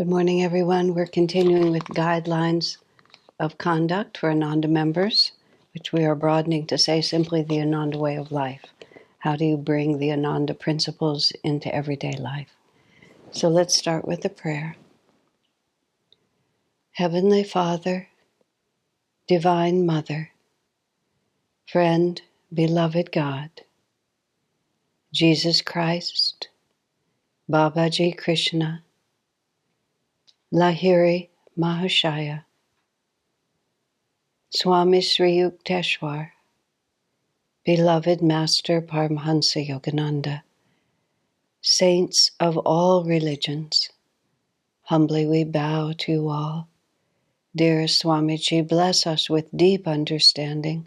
Good morning, everyone. We're continuing with guidelines of conduct for Ananda members, which we are broadening to say simply the Ananda way of life. How do you bring the Ananda principles into everyday life? So let's start with a prayer. Heavenly Father, Divine Mother, Friend, Beloved God, Jesus Christ, Babaji Krishna, Lahiri Mahashaya, Swami Sri Yukteswar, Beloved Master Paramahansa Yogananda, Saints of all religions, humbly we bow to you all. Dear Swamiji, bless us with deep understanding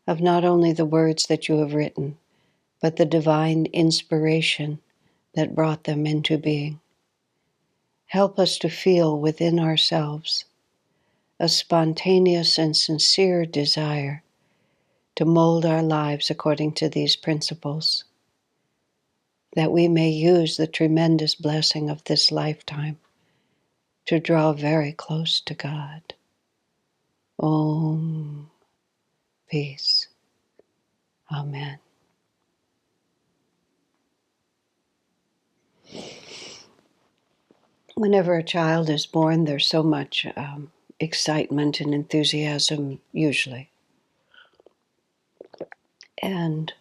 of not only the words that you have written, but the divine inspiration that brought them into being. Help us to feel within ourselves a spontaneous and sincere desire to mold our lives according to these principles, that we may use the tremendous blessing of this lifetime to draw very close to God. Om. Peace. Amen. Whenever a child is born, there's so much excitement and enthusiasm, usually, and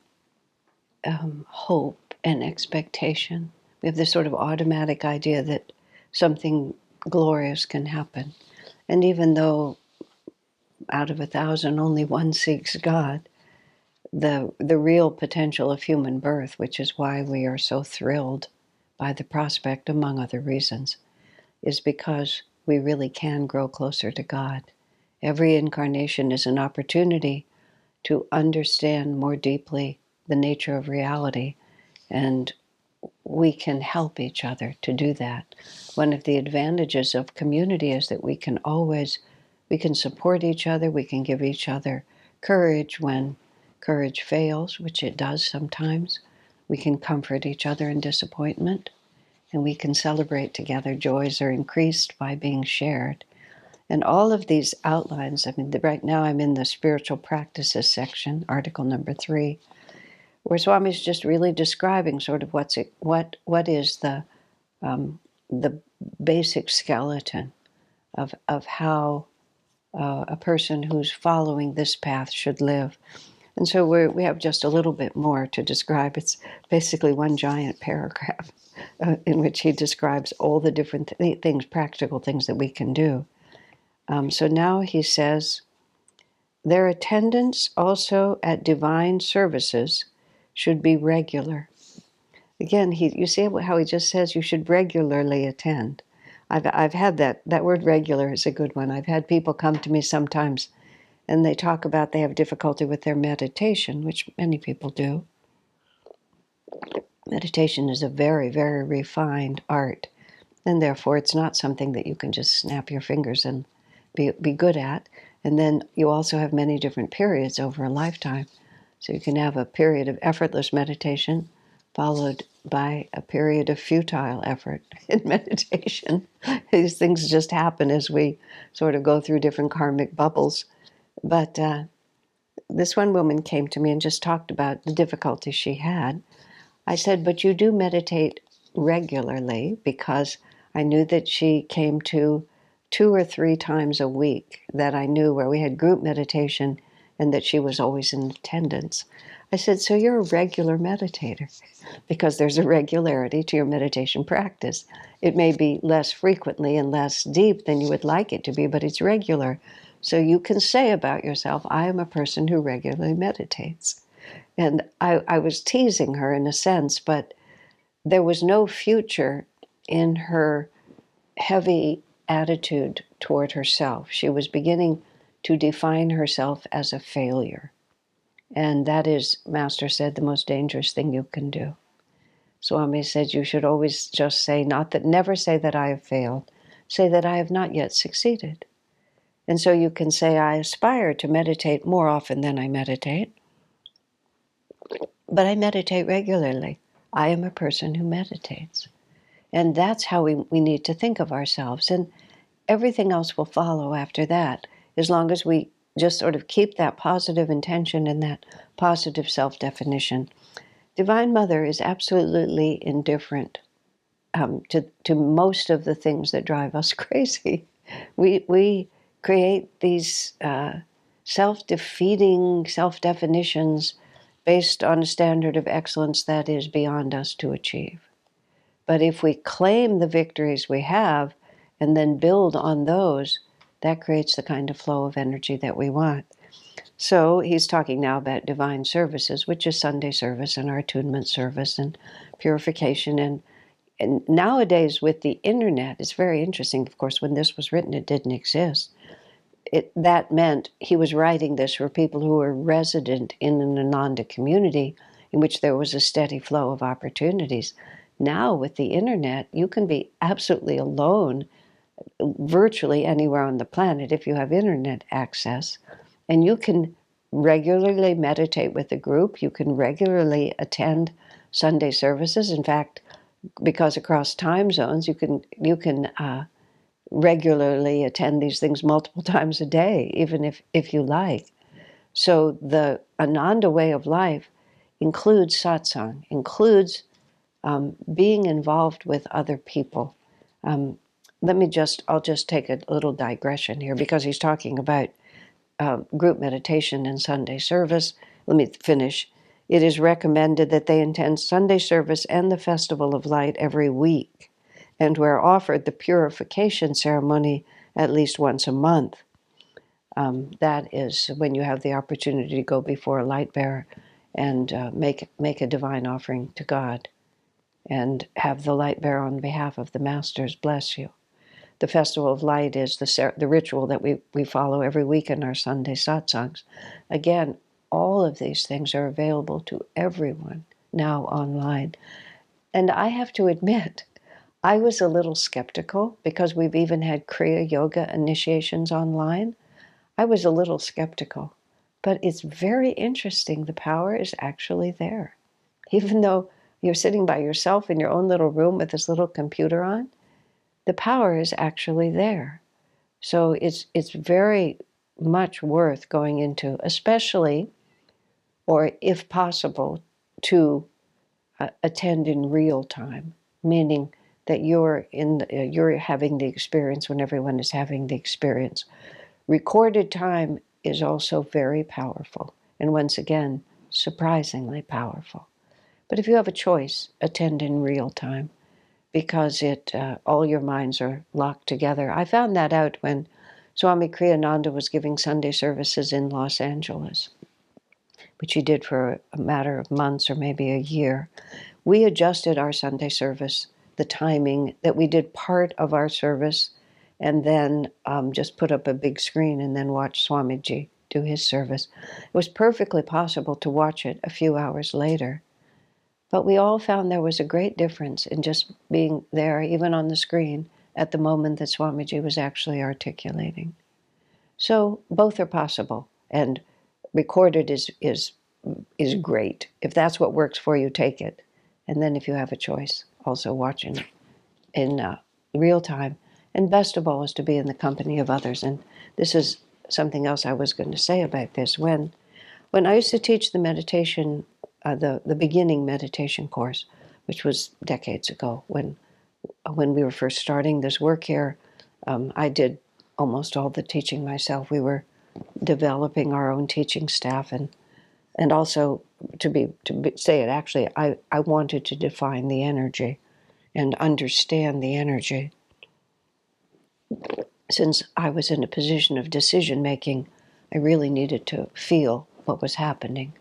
hope and expectation. We have this sort of automatic idea that something glorious can happen. And even though out of 1,000 only one seeks God, the real potential of human birth, which is why we are so thrilled by the prospect, among other reasons, is because we really can grow closer to God. Every incarnation is an opportunity to understand more deeply the nature of reality, and we can help each other to do that. One of the advantages of community is that we can support each other, we can give each other courage when courage fails, which it does sometimes. We can comfort each other in disappointment, and we can celebrate together. Joys are increased by being shared. And all of these outlines, right now I'm in the spiritual practices section, article number 3, where Swami's just really describing sort of what is the basic skeleton of how a person who's following this path should live. And so we have just a little bit more to describe. It's basically one giant paragraph in which he describes all the different things, practical things that we can do. So now he says, their attendance also at divine services should be regular. Again, you see how he just says you should regularly attend. I've had that word regular is a good one. I've had people come to me sometimes and they talk about they have difficulty with their meditation, which many people do. Meditation is a very, very refined art, and therefore it's not something that you can just snap your fingers and be good at. And then you also have many different periods over a lifetime. So you can have a period of effortless meditation followed by a period of futile effort in meditation. These things just happen as we sort of go through different karmic bubbles. But this one woman came to me and just talked about the difficulty she had. I said, but you do meditate regularly, because I knew that she came to 2 or 3 times a week that I knew where we had group meditation and that she was always in attendance. I said, so you're a regular meditator, because there's a regularity to your meditation practice. It may be less frequently and less deep than you would like it to be, but it's regular. So you can say about yourself, I am a person who regularly meditates. And I was teasing her in a sense, but there was no future in her heavy attitude toward herself. She was beginning to define herself as a failure. And that is, Master said, the most dangerous thing you can do. Swami said you should always just say, never say that I have failed, say that I have not yet succeeded. And so you can say, I aspire to meditate more often than I meditate, but I meditate regularly. I am a person who meditates. And that's how we need to think of ourselves. And everything else will follow after that, as long as we just sort of keep that positive intention and that positive self-definition. Divine Mother is absolutely indifferent to most of the things that drive us crazy. We create these self-defeating self-definitions based on a standard of excellence that is beyond us to achieve. But if we claim the victories we have and then build on those, that creates the kind of flow of energy that we want. So he's talking now about divine services, which is Sunday service and our attunement service and purification. And nowadays with the internet, it's very interesting. Of course, when this was written, it didn't exist. That meant he was writing this for people who were resident in an Ananda community in which there was a steady flow of opportunities. Now with the internet, you can be absolutely alone virtually anywhere on the planet if you have internet access. And you can regularly meditate with a group. You can regularly attend Sunday services. In fact, because across time zones, you can regularly attend these things multiple times a day, even if you like. So the Ananda way of life includes satsang, includes being involved with other people. I'll just take a little digression here because he's talking about group meditation and Sunday service. Let me finish. It is recommended that they attend Sunday service and the Festival of Light every week, and we're offered the purification ceremony at least once a month. That is when you have the opportunity to go before a light bearer and make a divine offering to God and have the light bearer on behalf of the masters bless you. The Festival of Light is the ritual that we follow every week in our Sunday satsangs. Again, all of these things are available to everyone now online. And I have to admit, I was a little skeptical because we've even had Kriya Yoga initiations online. I was a little skeptical, but it's very interesting. The power is actually there. Even though you're sitting by yourself in your own little room with this little computer on, the power is actually there. So it's very much worth going into, especially, or if possible, to attend in real time, meaning that you're having the experience when everyone is having the experience. Recorded time is also very powerful, and once again, surprisingly powerful. But if you have a choice, attend in real time, because all your minds are locked together. I found that out when Swami Kriyananda was giving Sunday services in Los Angeles, which he did for a matter of months or maybe a year. We adjusted our Sunday service, the timing, that we did part of our service and then just put up a big screen and then watch Swamiji do his service. It was perfectly possible to watch it a few hours later. But we all found there was a great difference in just being there, even on the screen, at the moment that Swamiji was actually articulating. So both are possible, and recorded is great. If that's what works for you, take it. And then if you have a choice, also watching it in real time. And best of all is to be in the company of others. And this is something else I was going to say about this. When I used to teach the meditation, the beginning meditation course, which was decades ago, when we were first starting this work here, I did almost all the teaching myself. We were developing our own teaching staff, and also say it actually, I wanted to define the energy and understand the energy. Since I was in a position of decision making, I really needed to feel what was happening.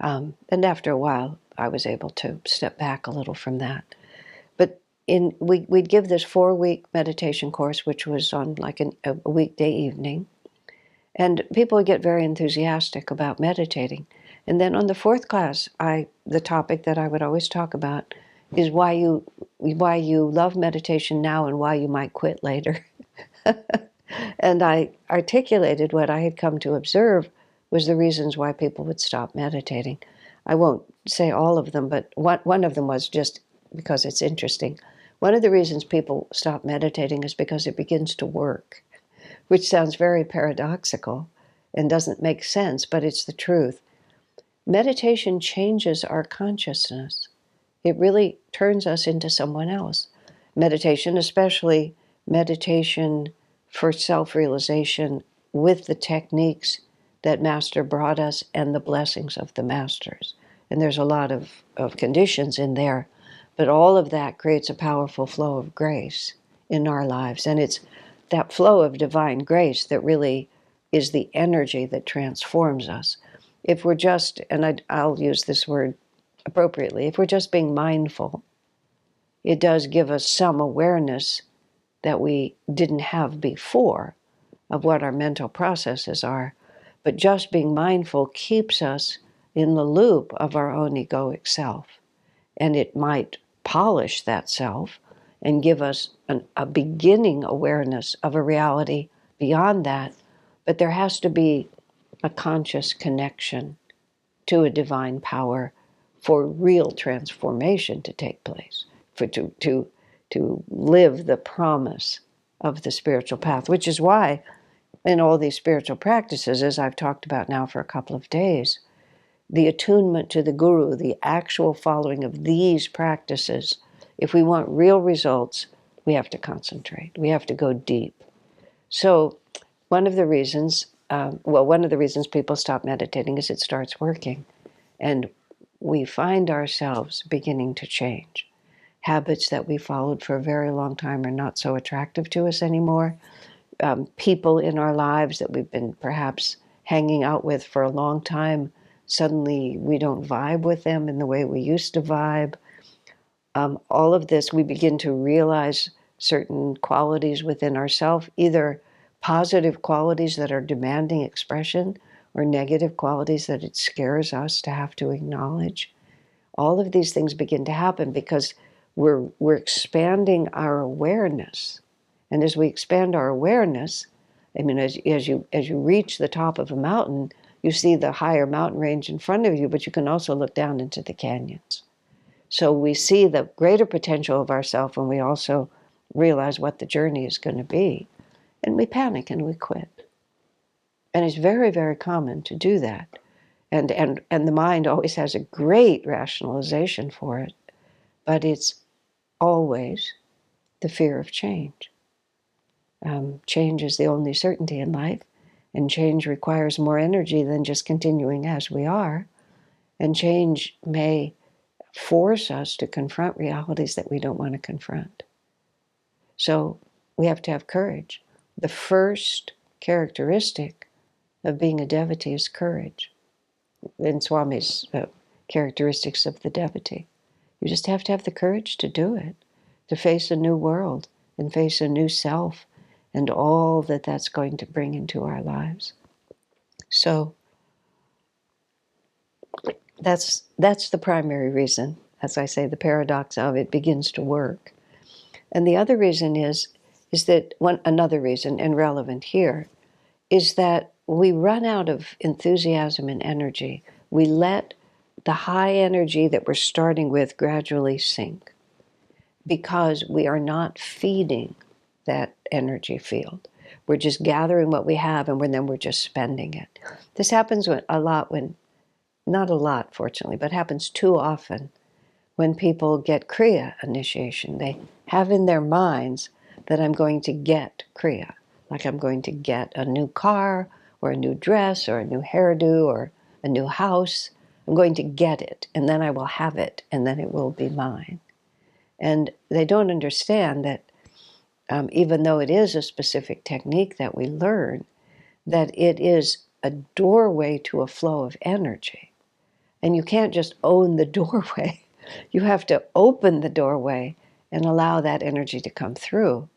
And after a while, I was able to step back a little from that. But we'd give this 4-week meditation course, which was on like a weekday evening. And people would get very enthusiastic about meditating. And then on the 4th class, the topic that I would always talk about is why you love meditation now and why you might quit later. And I articulated what I had come to observe was the reasons why people would stop meditating. I won't say all of them, but one of them was just because it's interesting. One of the reasons people stop meditating is because it begins to work, which sounds very paradoxical and doesn't make sense, but it's the truth. Meditation changes our consciousness. It really turns us into someone else. Meditation, especially meditation for self-realization with the techniques that Master brought us and the blessings of the Masters. And there's a lot of conditions in there, but all of that creates a powerful flow of grace in our lives. And it's that flow of divine grace that really is the energy that transforms us. If we're just, and I'll use this word appropriately, if we're just being mindful, it does give us some awareness that we didn't have before of what our mental processes are. But just being mindful keeps us in the loop of our own egoic self. And it might polish that self and give us a beginning awareness of a reality beyond that. But there has to be a conscious connection to a divine power for real transformation to take place, to live the promise of the spiritual path, which is why in all these spiritual practices, as I've talked about now for a couple of days, the attunement to the Guru, the actual following of these practices, if we want real results, we have to concentrate. We have to go deep. So one of the reasons people stop meditating is it starts working. And we find ourselves beginning to change. Habits that we followed for a very long time are not so attractive to us anymore. People in our lives that we've been perhaps hanging out with for a long time, suddenly we don't vibe with them in the way we used to vibe. All of this, we begin to realize certain qualities within ourselves, either positive qualities that are demanding expression or negative qualities that it scares us to have to acknowledge. All of these things begin to happen because we're expanding our awareness. And as we expand our awareness, I mean, as you reach the top of a mountain, you see the higher mountain range in front of you, but you can also look down into the canyons. So we see the greater potential of ourselves when we also realize what the journey is going to be. And we panic and we quit. And it's very, very common to do that. And the mind always has a great rationalization for it, but it's always the fear of change. Change is the only certainty in life, and change requires more energy than just continuing as we are. And change may force us to confront realities that we don't want to confront. So we have to have courage. The first characteristic of being a devotee is courage. In Swami's characteristics of the devotee. You just have to have the courage to do it, to face a new world and face a new self and all that that's going to bring into our lives. So that's the primary reason. As I say, the paradox of it begins to work. And the other reason is that another reason, and relevant here, is that we run out of enthusiasm and energy. We let the high energy that we're starting with gradually sink because we are not feeding that energy field. We're just gathering what we have and then we're just spending it. This happens not a lot, fortunately, but happens too often when people get Kriya initiation. They have in their minds that I'm going to get Kriya, like I'm going to get a new car or a new dress or a new hairdo or a new house. I'm going to get it, and then I will have it, and then it will be mine. And they don't understand that even though it is a specific technique that we learn, that it is a doorway to a flow of energy. And you can't just own the doorway. You have to open the doorway and allow that energy to come through.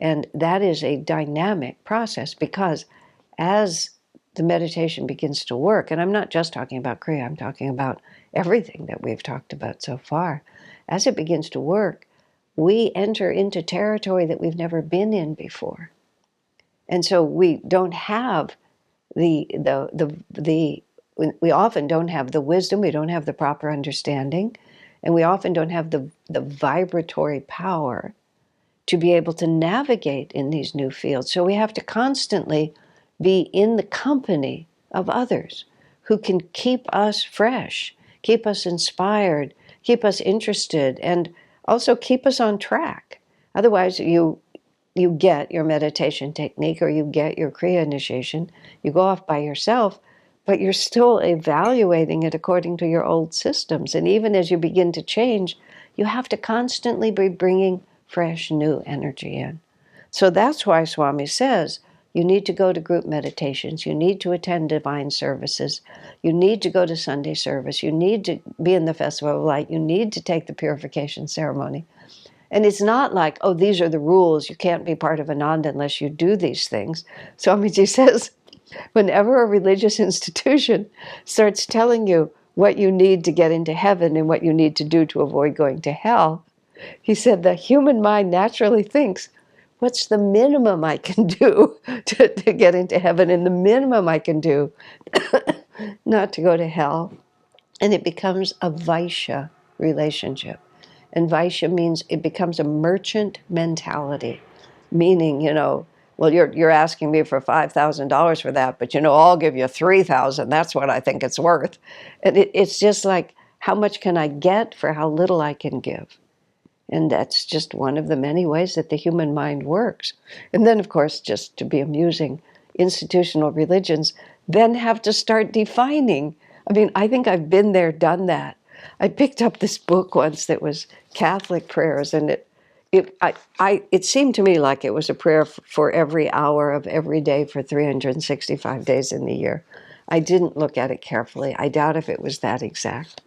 And that is a dynamic process because as the meditation begins to work, and I'm not just talking about Kriya, I'm talking about everything that we've talked about so far. As it begins to work, we enter into territory that we've never been in before. And so we don't have we often don't have the wisdom, we don't have the proper understanding, And we often don't have the vibratory power to be able to navigate in these new fields. So we have to constantly be in the company of others who can keep us fresh, keep us inspired, keep us interested, and also keep us on track. Otherwise, you get your meditation technique or you get your Kriya initiation, you go off by yourself, but you're still evaluating it according to your old systems. And even as you begin to change, you have to constantly be bringing fresh, new energy in. So that's why Swami says you need to go to group meditations, you need to attend divine services, you need to go to Sunday service, you need to be in the Festival of Light, you need to take the purification ceremony. And it's not like, oh, these are the rules, you can't be part of Ananda unless you do these things. Swamiji says, whenever a religious institution starts telling you what you need to get into heaven and what you need to do to avoid going to hell, he said the human mind naturally thinks, what's the minimum I can do to get into heaven and the minimum I can do not to go to hell? And it becomes a Vaishya relationship. And Vaishya means it becomes a merchant mentality, meaning, well, you're asking me for $5,000 for that, but I'll give you $3,000. That's what I think it's worth. And it's just like, how much can I get for how little I can give? And that's just one of the many ways that the human mind works. And then, of course, just to be amusing, institutional religions then have to start defining. I mean, I think I've been there, done that. I picked up this book once that was Catholic prayers, and it seemed to me like it was a prayer for every hour of every day for 365 days in the year. I didn't look at it carefully. I doubt if it was that exact.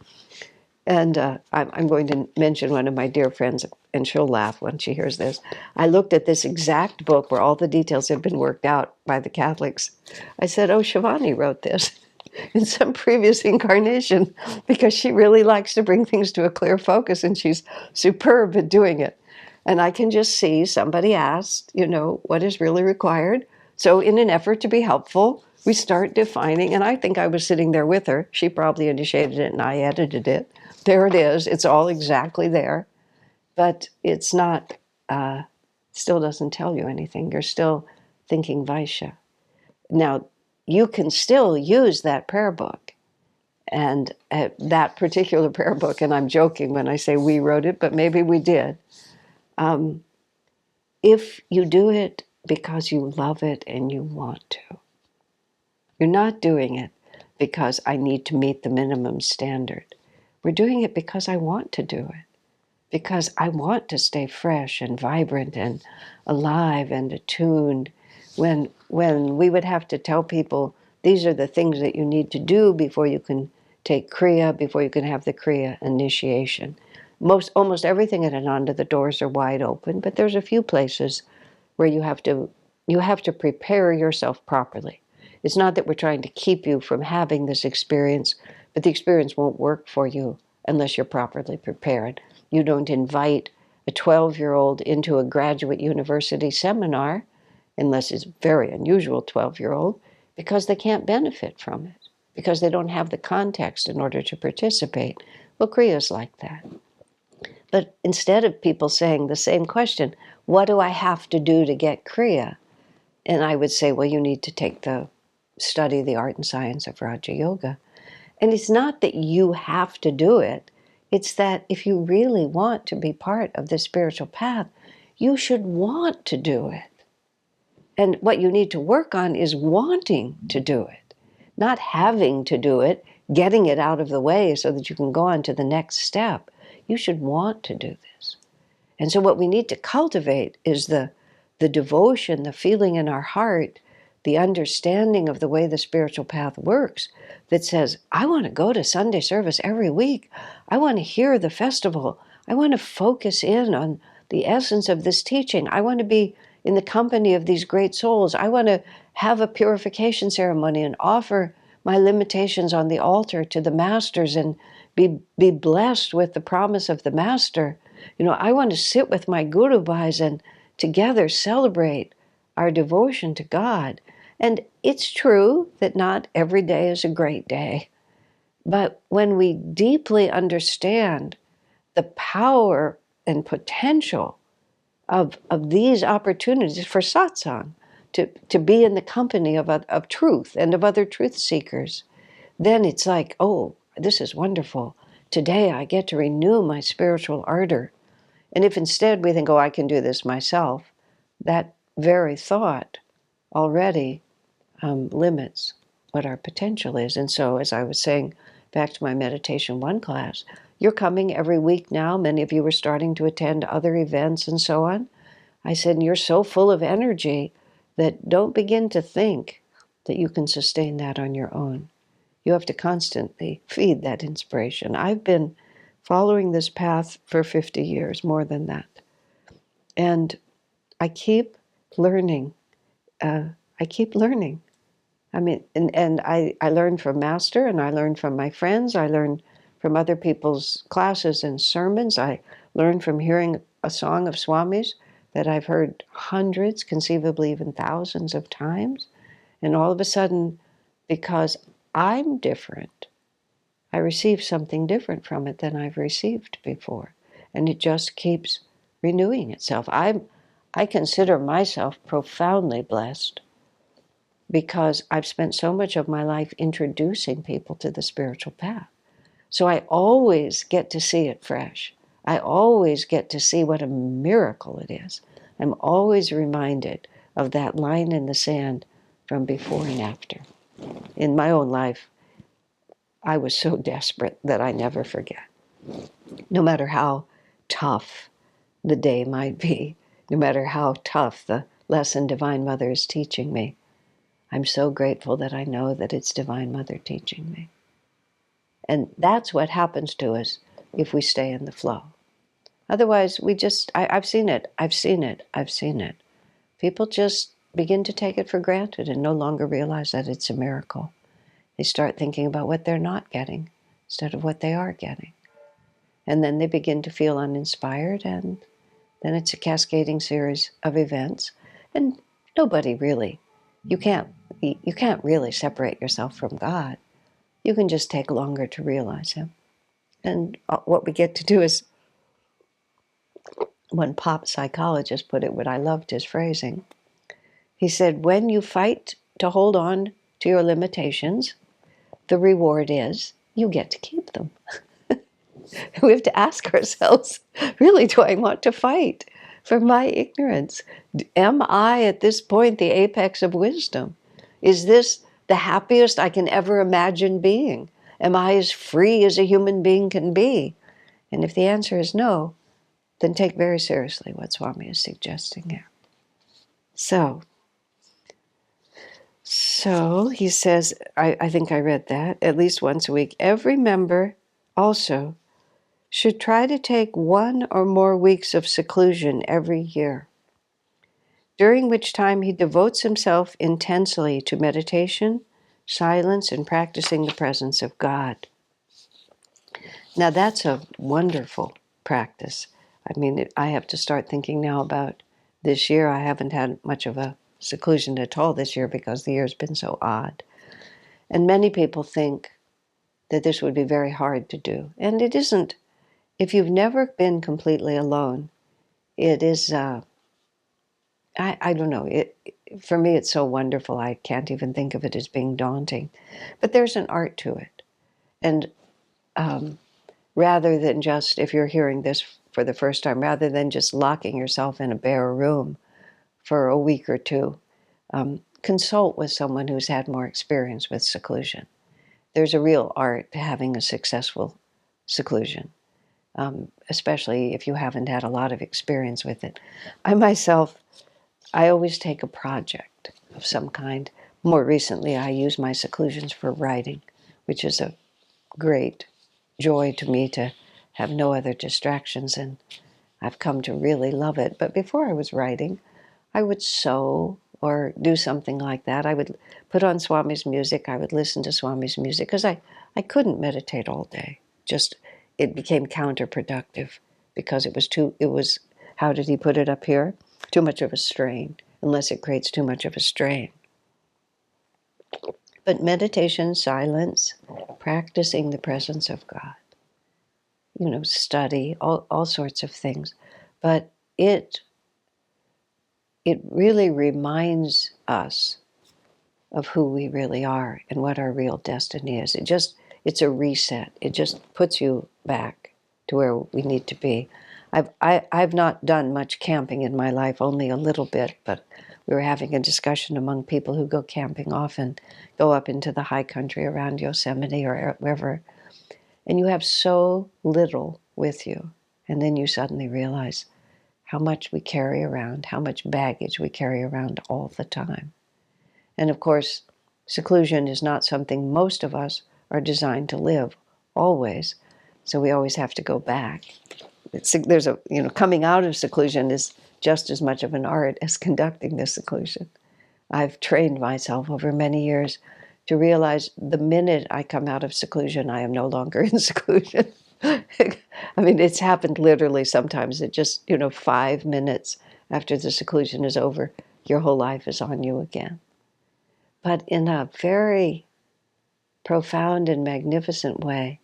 And I'm going to mention one of my dear friends, and she'll laugh when she hears this. I looked at this exact book where all the details had been worked out by the Catholics. I said, oh, Shivani wrote this in some previous incarnation because she really likes to bring things to a clear focus, and she's superb at doing it. And I can just see somebody asked, what is really required. So in an effort to be helpful, we start defining, and I think I was sitting there with her. She probably initiated it and I edited it. There it is. It's all exactly there. But it's not, still doesn't tell you anything. You're still thinking Vaishya. Now, you can still use that prayer book. And that particular prayer book, and I'm joking when I say we wrote it, but maybe we did. If you do it because you love it and you want to, you're not doing it because I need to meet the minimum standard. We're doing it because I want to do it, because I want to stay fresh and vibrant and alive and attuned. When we would have to tell people, these are the things that you need to do before you can take Kriya, before you can have the Kriya initiation. Almost everything at Ananda, the doors are wide open, but there's a few places where you have to prepare yourself properly. It's not that we're trying to keep you from having this experience, but the experience won't work for you unless you're properly prepared. You don't invite a 12-year-old into a graduate university seminar, unless it's a very unusual 12-year-old, because they can't benefit from it, because they don't have the context in order to participate. Well, Kriya is like that. But instead of people saying the same question, what do I have to do to get Kriya? And I would say, well, you need to study the art and science of Raja Yoga. And it's not that you have to do it. It's that if you really want to be part of the spiritual path, you should want to do it. And what you need to work on is wanting to do it, not having to do it, getting it out of the way so that you can go on to the next step. You should want to do this. And so what we need to cultivate is the devotion, the feeling in our heart, the understanding of the way the spiritual path works that says, I want to go to Sunday service every week. I want to hear the festival. I want to focus in on the essence of this teaching. I want to be in the company of these great souls. I want to have a purification ceremony and offer my limitations on the altar to the masters and be blessed with the promise of the master. I want to sit with my Guru Bhais and together celebrate our devotion to God. And it's true that not every day is a great day. But when we deeply understand the power and potential of these opportunities for satsang, to be in the company of truth and of other truth seekers, then it's like, oh, this is wonderful. Today I get to renew my spiritual ardor. And if instead we think, oh, I can do this myself, that very thought already limits what our potential is. And so, as I was saying, back to my Meditation 1 class, you're coming every week now. Many of you are starting to attend other events and so on. I said, you're so full of energy that don't begin to think that you can sustain that on your own. You have to constantly feed that inspiration. I've been following this path for 50 years, more than that. And I keep learning. I keep learning. I mean, and I learn from Master, and I learn from my friends. I learn from other people's classes and sermons. I learn from hearing a song of Swami's that I've heard hundreds, conceivably even thousands of times. And all of a sudden, because I'm different, I receive something different from it than I've received before. And it just keeps renewing itself. I consider myself profoundly blessed because I've spent so much of my life introducing people to the spiritual path. So I always get to see it fresh. I always get to see what a miracle it is. I'm always reminded of that line in the sand from before and after. In my own life, I was so desperate that I never forget. No matter how tough the day might be, no matter how tough the lesson Divine Mother is teaching me, I'm so grateful that I know that it's Divine Mother teaching me. And that's what happens to us if we stay in the flow. Otherwise, I've seen it. People just begin to take it for granted and no longer realize that it's a miracle. They start thinking about what they're not getting instead of what they are getting. And then they begin to feel uninspired, and then it's a cascading series of events. And nobody really, you can't really separate yourself from God. You can just take longer to realize Him. And what we get to do is, one pop psychologist put it, what I loved his phrasing. He said, when you fight to hold on to your limitations, the reward is you get to keep them. We have to ask ourselves, really, do I want to fight for my ignorance? Am I at this point the apex of wisdom? Is this the happiest I can ever imagine being? Am I as free as a human being can be? And if the answer is no, then take very seriously what Swami is suggesting here. So he says, I think I read that, at least once a week, every member also should try to take 1 or more weeks of seclusion every year, during which time he devotes himself intensely to meditation, silence, and practicing the presence of God. Now that's a wonderful practice. I mean, I have to start thinking now about this year. I haven't had much of a seclusion at all this year because the year's been so odd. And many people think that this would be very hard to do. And it isn't. If you've never been completely alone, it is, I don't know, for me it's so wonderful I can't even think of it as being daunting. But there's an art to it. And rather than just, if you're hearing this for the first time, rather than just locking yourself in a bare room for a week or two, consult with someone who's had more experience with seclusion. There's a real art to having a successful seclusion. Especially if you haven't had a lot of experience with it. I always take a project of some kind. More recently, I use my seclusions for writing, which is a great joy to me to have no other distractions, and I've come to really love it. But before I was writing, I would sew or do something like that. I would put on Swami's music. I would listen to Swami's music because I couldn't meditate all day. It became counterproductive because it was, how did he put it up here? Too much of a strain, unless it creates too much of a strain. But meditation, silence, practicing the presence of God. study, all sorts of things. But it really reminds us of who we really are and what our real destiny is. It's a reset. It just puts you back to where we need to be. I've not done much camping in my life, only a little bit, but we were having a discussion among people who go camping often, go up into the high country around Yosemite or wherever, and you have so little with you, and then you suddenly realize how much we carry around, how much baggage we carry around all the time. And of course, seclusion is not something most of us are designed to live always, so we always have to go back. There's coming out of seclusion is just as much of an art as conducting the seclusion. I've trained myself over many years to realize the minute I come out of seclusion, I am no longer in seclusion. I mean, it's happened literally sometimes. It just, 5 minutes after the seclusion is over, your whole life is on you again. But in a very profound and magnificent way,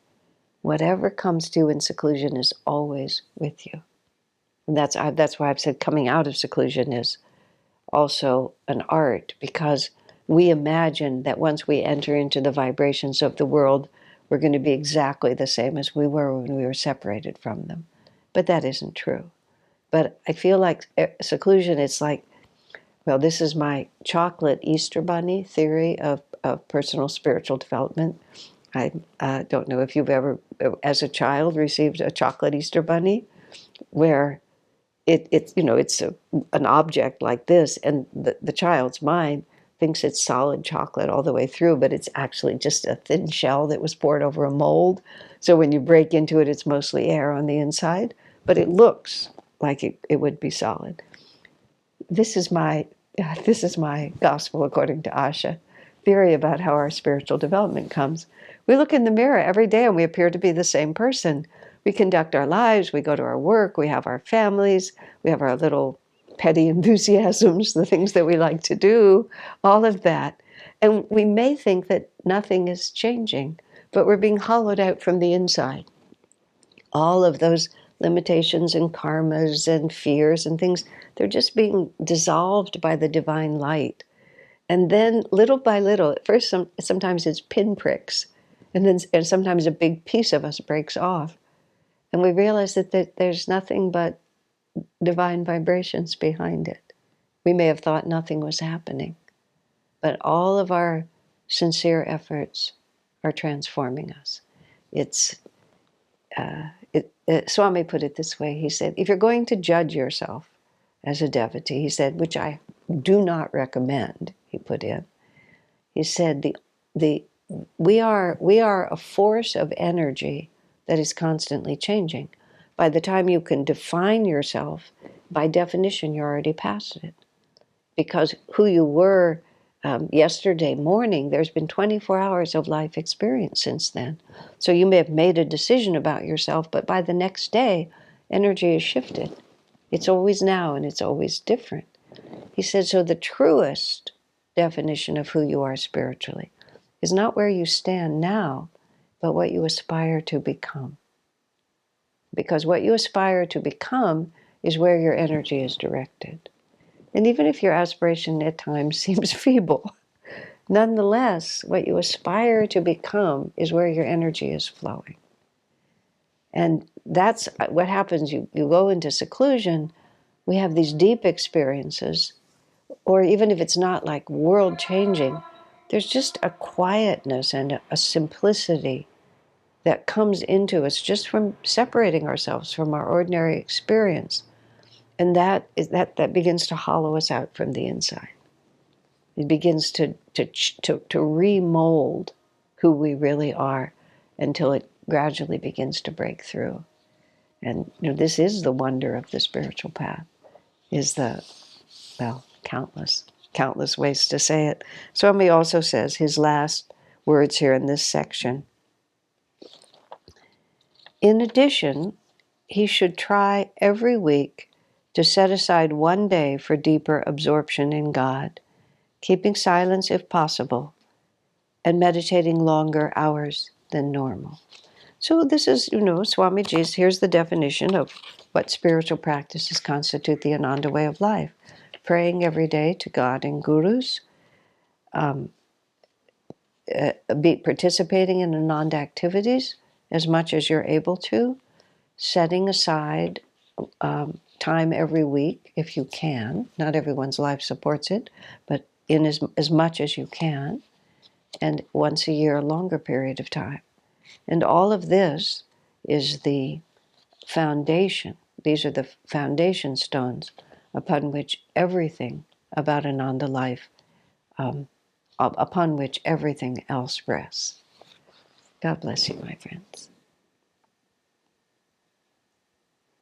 whatever comes to you in seclusion is always with you. And that's why I've said coming out of seclusion is also an art, because we imagine that once we enter into the vibrations of the world, we're going to be exactly the same as we were when we were separated from them. But that isn't true. But I feel like seclusion, it's like, well, this is my chocolate Easter bunny theory of personal spiritual development. I don't know if you've ever, as a child, received a chocolate Easter bunny, where it's an object like this, and the child's mind thinks it's solid chocolate all the way through, but it's actually just a thin shell that was poured over a mold. So when you break into it, it's mostly air on the inside, but it looks like it would be solid. This is my gospel according to Asha theory about how our spiritual development comes. We look in the mirror every day and we appear to be the same person. We conduct our lives, we go to our work, we have our families, we have our little petty enthusiasms, the things that we like to do, all of that. And we may think that nothing is changing, but we're being hollowed out from the inside. All of those limitations and karmas and fears and things, they're just being dissolved by the divine light. And then little by little, at first sometimes it's pinpricks, and sometimes a big piece of us breaks off. And we realize that there's nothing but divine vibrations behind it. We may have thought nothing was happening, but all of our sincere efforts are transforming us. Swami put it this way. He said, if you're going to judge yourself as a devotee, he said, which I do not recommend, he put in, he said, we are a force of energy that is constantly changing. By the time you can define yourself, by definition, you're already past it. Because who you were yesterday morning, there's been 24 hours of life experience since then. So you may have made a decision about yourself, but by the next day, energy is shifted. It's always now and it's always different. He said, so the truest definition of who you are spiritually is not where you stand now, but what you aspire to become. Because what you aspire to become is where your energy is directed. And even if your aspiration at times seems feeble, nonetheless, what you aspire to become is where your energy is flowing. And that's what happens. You go into seclusion, we have these deep experiences, or even if it's not like world-changing, there's just a quietness and a simplicity that comes into us just from separating ourselves from our ordinary experience. And that begins to hollow us out from the inside. It begins to remold who we really are until it gradually begins to break through. And this is the wonder of the spiritual path, is countless ways to say it. Swami also says, his last words here in this section, in addition, he should try every week to set aside one day for deeper absorption in God, keeping silence if possible, and meditating longer hours than normal. So this is, Swamiji's, here's the definition of what spiritual practices constitute the Ananda way of life. Praying every day to God and gurus, participating in Ananda activities as much as you're able to, setting aside time every week if you can. Not everyone's life supports it, but in as much as you can, and once a year, a longer period of time. And all of this is the foundation. These are the foundation stones upon which everything about Ananda life, upon which everything else rests. God bless you, my friends.